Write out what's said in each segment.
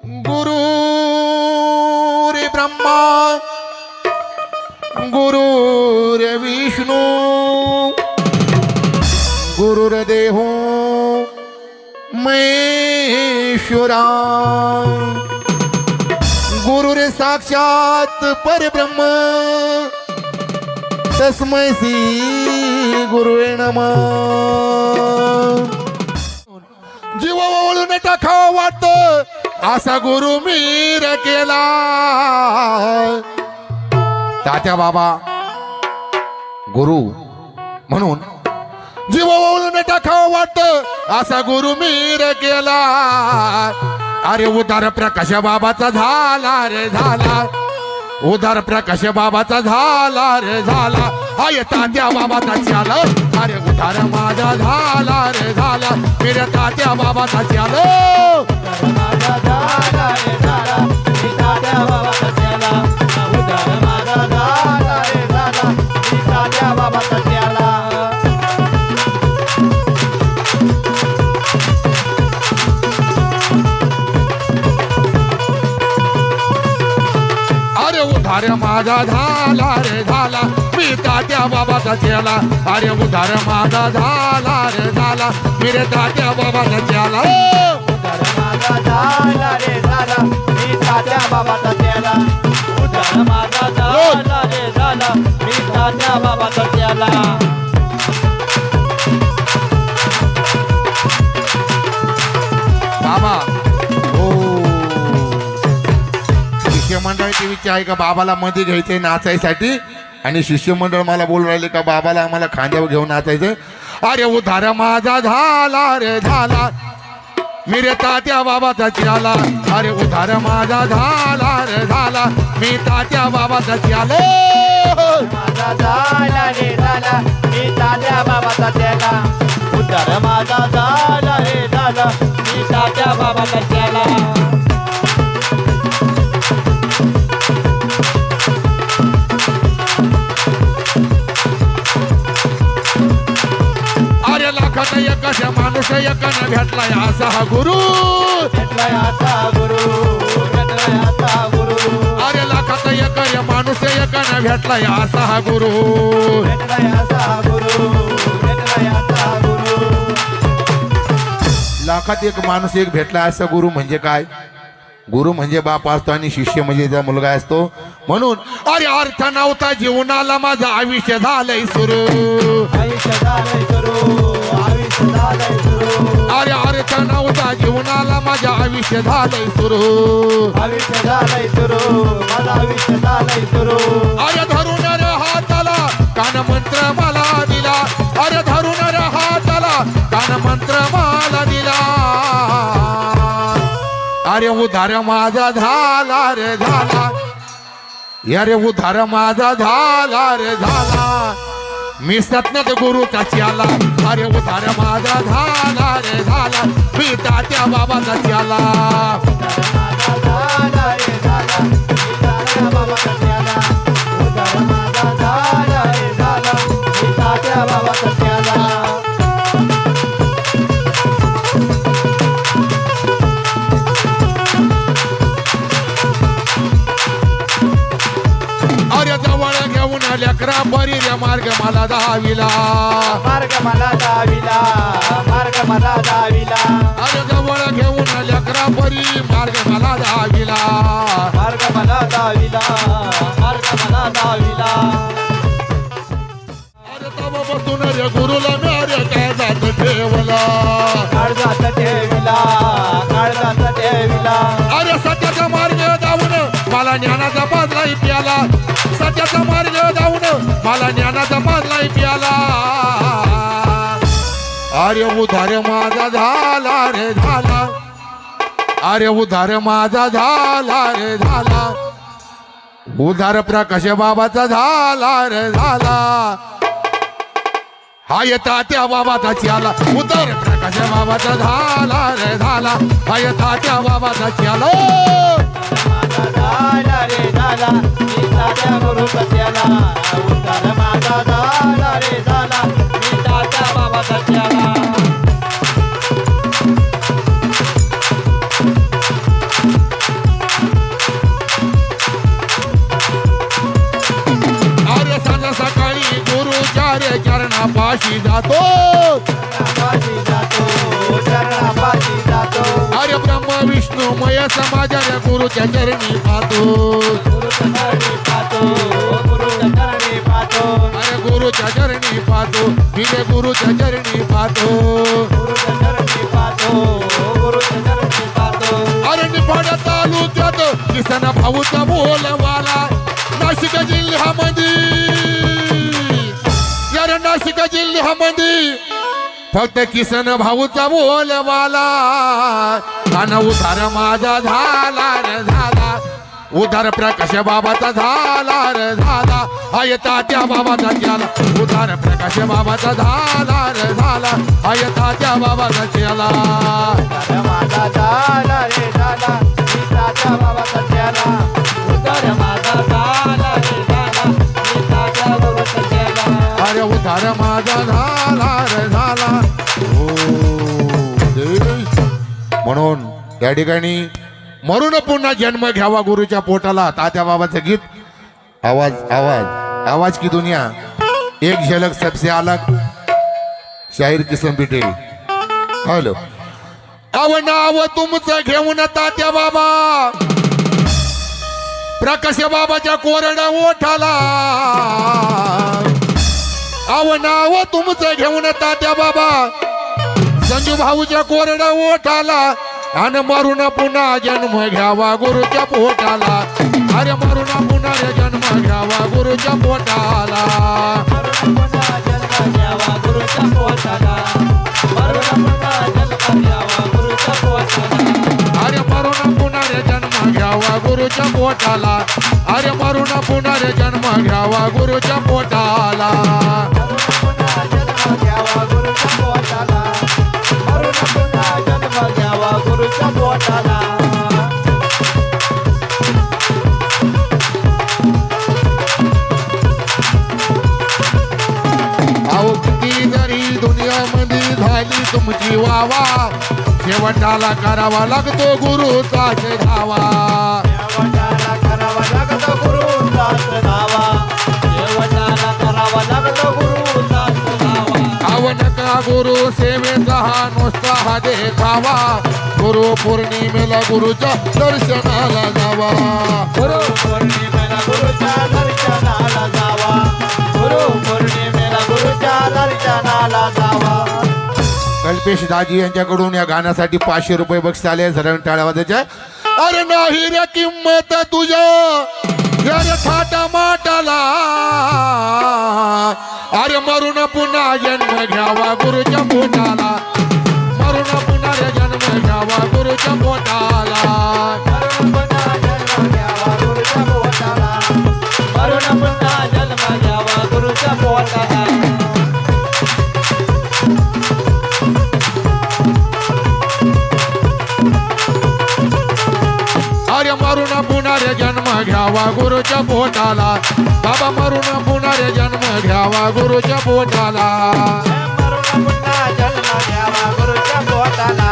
गुरु रे ब्रह्मा गुरु रे विष्णू गुरुर्देहो महेश्वरा गुरु रे साक्षात परब्रह्म तस्मै श्री गुरुवे नमः. जीवा वळून टाकावं वाटतं असा गुरु मीर केला. तात्या बाबा गुरु म्हणून जीवा वळून टाकावं वाटतं असा गुरु मीर केला. अरे उदार प्रकाश बाबाचा झाला रे झाला. उदार प्रकाश बाबाचा झाला रे झाला. हाय तात्या बाबाचा चाल. अरे उदार माझा झाला रे झाला. मेरे तात्या बाबाचा चाल. माझा झाला रे झाला. मी तात्या बाबाचा चाला. उदार माझा झाला रे झाला. मी तात्या बाबाचा चाला. उधार माझा झाला रे झाला. मी तात्या बाबाचा चेला. अरे उधार माझा झाला रे झाला. मेरे तात्या बाबाचा चेला. उदार माझा झाला रे झाला. मी तात्या बाबाचा चाला. उदार माझा झाला रे झाला. मी तात्या बाबाचा चाला. बाबा शिष्यमंडळाची विचार आहे का बाबाला मध्ये घ्यायचंय नाचायसाठी. आणि शिष्यमंडळ मला बोलू राहिले का बाबाला आम्हाला खांद्यावर घेऊन नाचायचंय. अरे उधार माझा झाला रे झाला. मेरे तात्या बाबाचा चाला. अरे उधार माझा झाला रे झाला. मी तात्या बाबाचा चालो. माझा झाला रे झाला. मी तात्या बाबाचा चाला. उदार माझा झाला रे झाला. मी तात्या बाबाचा चाला. लाखात एकाशा माणूस एकानं भेटलाय असा हा गुरु. भेटलाय असा गुरु. भेटलाय असा गुरु. अरे लाखात एक माणूस एकानं भेटलाय असा हा गुरु. भेटलाय असा गुरु. भेटलाय असा गुरु. लाखात एक माणूस एक भेटला असा गुरु म्हणजे काय. गुरु म्हणजे बाप असतो आणि शिष्य म्हणजे त्याचा मुलगा असतो. म्हणून अरे अर्थ नव्हता जीवनाला माझं आयुष्य झालंय सुरू. आयुष्य झालंय सुरू. आयुष्य झालंय सुरू. अरे अर्थ नव्हता जीवनाला माझं आयुष्य झालंय सुरू. आयुष्य झालंय सुरू. माझं आयुष्य झालंय सुरू. अरे धरून रे हाताला कान मंत्र मला दिला. अरे धरून रे हाताला कान मंत्र मला दिला. अरे उधार माझा झाला रे झाला. अरे उधार माझा झाला रे झाला. मी सतनाथ गुरुचा चाला. अरे उधार माझा झाला रे झाला. मी तात्या बाबाचा चाला. माझा झाला रे झाला. मी तात्या बाबाचा चाला. उदार माझा झाला रे झाला. मी तात्या बाबाचा चाला. अरे जवळ घेऊन लेकरा बरी रे मार्ग मला दहावीला. मार्ग मला दाविला. मार्ग मला दाविला. अरे जवळ घेऊन लेकरा बरी मार्ग मला दहावीला. मार्ग मला दाविला. मार्ग मला दाविला. अरे तब बसून रे गुरुला मेरे काळजात ठेवला. काळजात ठेविला. काळजात ठेविला. अरे सत्याचा मार्ग जाऊन मला ज्ञानाचा बादलाई प्याला. सत्याचा मार्ग जाऊन मला ज्ञानाचा बादलाई प्याला. अरे उधार माझा झाला रे झाला. अरे उधार माझा झाला रे झाला. उधार प्रकाश बाबाचा झाला रे झाला. हाय तात्या बाबाचा चाला. उधार प्रकाश बाबाचा झाला रे झाला. हाय तात्या बाबाचा चाला. माझा झाला रे झाला. मी तात्या गुरुचा चाला. उदार माझा झाला रे झाला. मी तात्या बाबाचा चाला. चरणापाशी जातो शरणापाशी जातो शरणापाशी जातो अरे ब्रह्म विष्णू मय समाज रे गुरुच्या चरणी पाहतो गुरुच्या चरणी पाहतो गुरुच्या चरणी पाहतो अरे गुरुच्या चरणी पाहतो हिरे गुरुच्या चरणी पाहतो गुरुच्या चरणी पाहतो गुरुच्या चरणी पाहतो अरे निफाड तालुक्यात किसन भाऊचा बोलवाला नाशिक जिल्ह्यामध्ये यार नाशिक जिल्ह्यामध्ये फक्त किसन भाऊचा बोलवाला आणि उधार माझा झाला रे झाला उधार प्रकाश बाबाचा झाला रे झाला हाय तात्या बाबाचा केला उधार प्रकाश बाबाचा झाला रे झाला हाय तात्या बाबाचा केला उद्धार माझा झाला रे झाला मी तात्या बाबाचा केला उद्धार माझा झाला रे झाला मी तात्या बाबाचा केला अरे उधार माझा झाला रे झाला हो देश. म्हणून या ठिकाणी मरून पुन्हा जन्म घ्यावा गुरुच्या पोटाला तात्या बाबाचं गीत आवाज आवाज आवाज की दुनिया एक झलक सबसे अलग शाहीर किसन पिटे हॅलो अव नाव तुमचं घेऊन तात्या बाबा प्रकाश बाबाच्या कोरड्या ओठाला अव नाव तुमचं घेऊन तात्या बाबा संजू भाऊच्या कोरड्या ओठाला आणि मरून पुन्हा जन्म घ्यावा गुरुच्या पोटाला अरे मरून पुन्हा रे जन्म घ्यावा गुरुच्या पोटाला मरून पुन्हा जन्म घ्यावा गुरुच्या पोटाला मरून पुन्हा जन्म घ्यावा गुरुच्या पोटाला अरे मरून पुन्हा रे जन्म घ्यावा गुरुच्या पोटाला अरे मरून पुन्हा रे जन्म घ्यावा गुरुच्या पोटाला पुन्हा जन्म घ्यावा गुरुच्या पोटाला मरून पुन्हा जन्म घ्यावा गुरुच्या पोटाला अहो किती जरी दुनियामध्ये झाली तुमची वावा शेवटाला करावा लागतो गुरुचा धावा शेवटाला करावा लागतो गुरुचाच धावा शेवटाला करावा लागतो गुरुचाच धावा अव नका गुरु सेवेचा हा नुसता हा देखावा गुरु पौर्णिमेला गुरुच्या दर्शनाला जावा गुरु पौर्णिमेला गुरुच्या दर्शनाला जावा गुरु पौर्णिमेला गुरुच्या दर्शनाला जावा कल्पेश दाजी यांच्याकडून या गाण्यासाठी 500 रुपये बक्षीस आले झरण टाळ्या वाजायच्या अरे नाही रे किंमत तुझ्या अरे थाटा माटाला अरे मरून पुन्हा जन्म घ्यावा गुरुच्या पोटाला मरून पुन्हा रे जन्म घ्यावा गुरुच्या पोटाला मरून पुन्हा जन्म घ्यावा गुरुच्या पोटाला मरून पुन्हा जन्म घ्यावा गुरुच्या पोटाला अरे मरून पुन्हा रे जन्म घ्यावा गुरुच्या पोटाला बाबा मरून पुन्हा रे जन्म घ्यावा गुरुच्या पोटाला मरून पुन्हा जन्म घ्यावा गुरुच्या पोटाला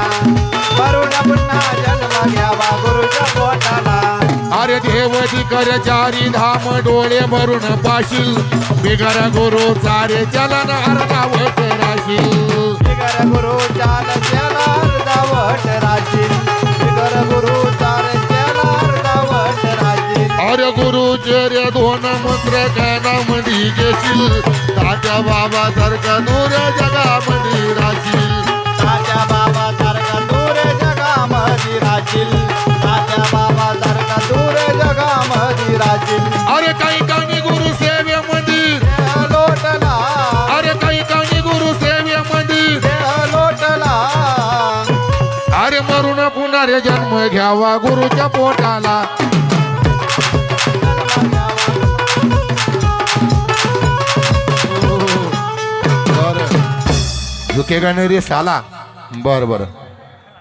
मरून पुन्हा जन्म घ्यावा गुरुच्या पोटाला अरे देवती कर चारी धाम डोळे भरून पाशील बिगर गुरु चारे चलन अर्धावट राशील बिगर गुरु चाल चला अर्धावट राशील बिगर गुरु चाल चला अर्धावट राशील अरे गुरुचे रे दोन मंत्र कानामध्ये घेशील तात्या बाबा सारखा दूर जगामध्ये राशील तात्या बाबा सारखा दूर जगामध्ये राशील तात्या बाबा सारखा दूर जगामध्ये राशील अरे काही कानी गुरु सेवेमध्ये देह लोटला अरे काही कानी गुरु सेवेमध्ये देह लोटला अरे मरून पुन्हा रे जन्म घ्यावा गुरुच्या पोटाला झुकेगा नाही रे साला बर बर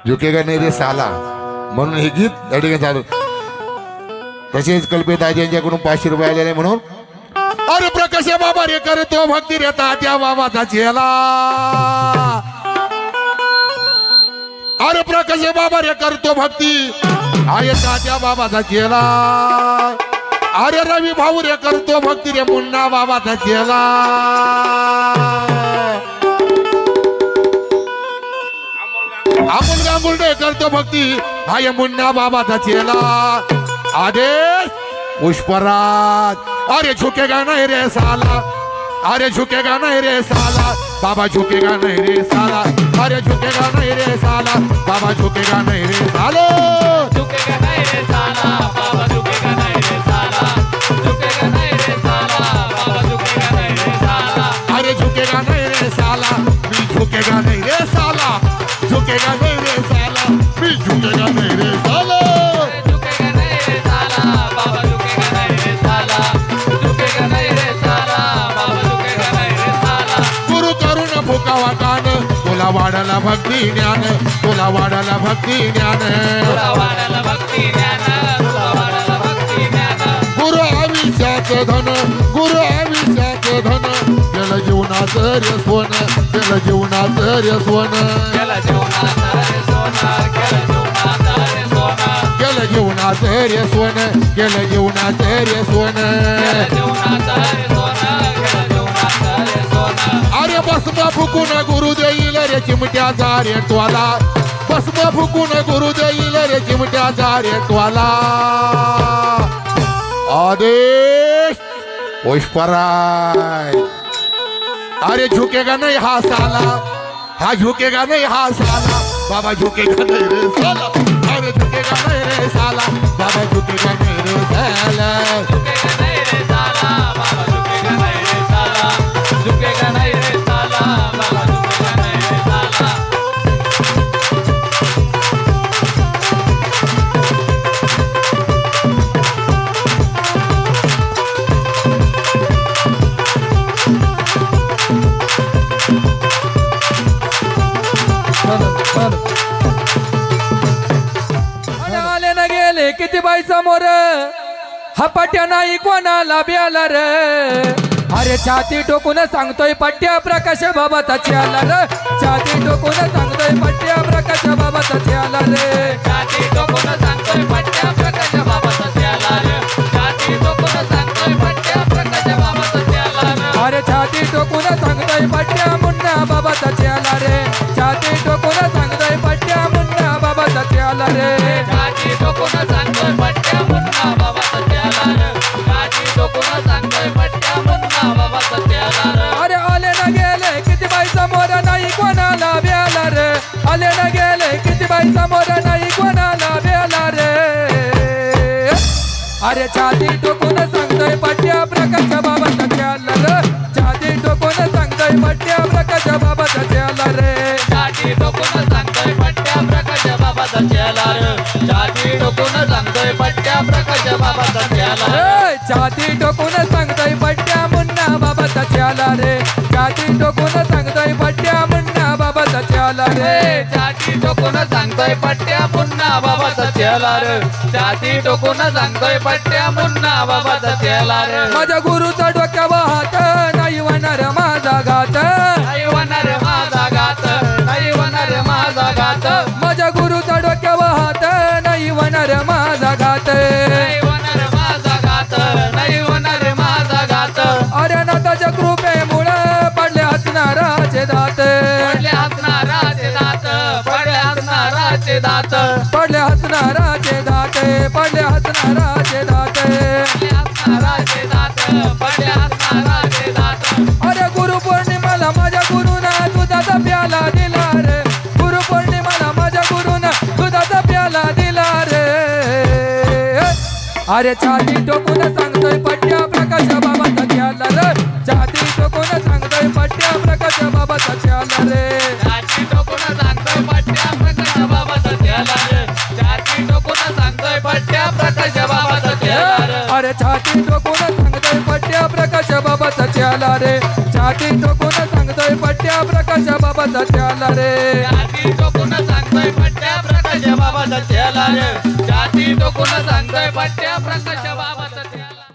झुकेगा नाही रे साला म्हणून हे गीत या ठिकाणी चालू तसेच कल्पित दाजी यांच्याकडून 500 रुपये आलेले म्हणून अरे प्रकाश बाबा रे करतो भक्ती रे तात्या बाबाचा चेला अरे प्रकाश बाबा रे करतो भक्ती आहे तात्या बाबाचा चेला अरे रवी भाऊ रे करतो भक्ती रे मुन्ना बाबाचा चेला आंबुल गांबुल करतो भक्ती हाय मुन्ना बाबाचा चेला आदेश पुष्पराज अरे झुकेगा नहीं रे साला अरे झुकेगा नहीं रे साला बाबा झुकेगा नहीं रे साला अरे झुकेगा नहीं रे साला बाबा झुकेगा नहीं रे सालो झुकेगा नहीं रे साला बाबा झुकेगा नहीं रे साला झुकेगा नहीं रे साला बाबा झुकेगा नहीं रे साला अरे झुकेगा नहीं रे साला मी झुकेगा नहीं रे साला झुकेगा नहीं रे साला मी झुकेगा नहीं रे साला झुकेगा नहीं रे साला बाबा झुकेगा नहीं रे साला झुकेगा नहीं रे साला बाबा झुकेगा नहीं रे साला गुरु करून फुकावा कान तुला वाढला भक्ती ज्ञान तुला वाढला भक्ती ज्ञान तुला वाढला भक्ती ज्ञान तुला वाढला भक्ती ज्ञान गुरु आयुष्याचं धन गुरु आयुष्याचं धन केलं जीवनाचं रे सोन केलं जीवनाचं रे सोन केला जीवनाचा रे सोना केला जीवनाचा रे सोना केलं जीवनाचं रे सोन केलं जीवनाचं रे सोन केला जीवनाचा रे सोना केला जीवनाचा रे सोना अरे भस्म फुकून गुरु देईल रे चिमट्याचा रे ट्वाला भस्म फुकून गुरु देईल रे चिमट्याचा रे ट्वाला आदेश पुष्पराज अरे झुकेगा नहीं हा साला हा झुकेगा नहीं हा साला बाबा झुकेगा नहीं रे साला अरे झुकेगा नहीं रे साला बाबा झुकेगा नहीं रे साला झुकेगा नहीं रे साला बाबा झुकेगा नहीं रे साला झुकेगा नहीं रे साला बाबा झुकेगा नहीं रे साला आले ना गेले किती बाई समोर हा पट्ट्या नाही कोणाला ब्याला रे अरे छाती टोकून सांगतोय पट्ट्या प्रकाश बाबाचा आला रे छाती टोकून सांगतोय पट्ट्या प्रकाश बाबाचा आला रे छाती टोकून सांगतोय पट्ट्या प्रकाश बाबाचा त्याला रे छाती टोकून सांगतोय पट्ट्या प्रकाश बाबाचा त्याला रे अरे छाती टोकून सांगतोय पट्ट्या मुन्ना बाबाचा आला रे छाती टोकून सांगतोय पट्ट्या मुन्ना बाबाचा आला रे छाती टोकून सांगतोय पट्ट्या मुन्ना बाबाचा त्याला रे छाती टोकून सांगतोय पट्ट्या मुन्ना बाबाचा त्याला रे अरे आले ना गेले किती बाई समोर नाही कोणाला ब्याला रे आले ना गेले किती बाई समोर नाही कोणाला ब्याला रे अरे छाती टोकून सांगतोय पट्ट्या प्रकाश बाबाचा त्याला रे छाती टोकून सांगतोय पट्ट्या प्रकाश बाबाचा त्याला रे छाती टोकून सांगतोय पट्ट्या प्रकाश बाबाचा त्याला रे छाती टोकून सांगतोय पट्ट्या प्रकाश बाबाचा त्याला रे ए, छाती टोकून सांगतोय पट्ट्या मुन्ना बाबाचा त्याला रे छाती टोकून सांगतोय पट्ट्या मुन्ना बाबाचा त्याला रे छाती टोकून सांगतोय पट्ट्या पुन्हा बाबाचा त्याला रे छाती टोकून सांगतोय पट्ट्या पुन्हा बाबाचा त्याला रे माझ्या गुरुचा डोक्यावर हात नाही होणार माझा घात नाही होणार माझा घात नाही होणार माझा घात माझ्या गुरुचा डोक्यावर हात नाही होणार माझा घात नाही होणार माझा घात नाही होणार माझा घात अरे नाथाच्या कृपेमुळे पडले हसणाराचे दात पडले हसणाराचे दात पडले हसणाराचे दात पडले हसणाराचे दात पडले हसणाराचे दात पडले हसणाराचे दात पडले हसणाराचे दात अरे गुरु पौर्णिमाला माझ्या गुरुना दुधाचा प्याला दिला रे गुरु पौर्णिमाला माझ्या गुरुना दुधाचा प्याला दिला रे अरे छाती टोकून सांगतोय पट्ट्या प्रकाश बाबाचा त्याला रे छाती टोकून सांगतोय पट्ट्या प्रकाश बाबाचा त्याला रे छाती टोकून सांगतोय पट्ट्या प्रकाश बाबाचा त्याला रे छाती टोकून सांगतोय पट्ट्या प्रकाश बाबाचा त्याला रे अरे छाती टोकून सांगतोय पट्ट्या प्रकाश बाबाचा त्याला रे छाती टोकून सांगतोय पट्ट्या प्रकाश बाबाचा त्याला रे छाती टोकून सांगतोय पट्ट्या प्रकाश बाबाचा त्याला रे छाती टोकून सांगतोय पट्ट्या प्रकाश बाबा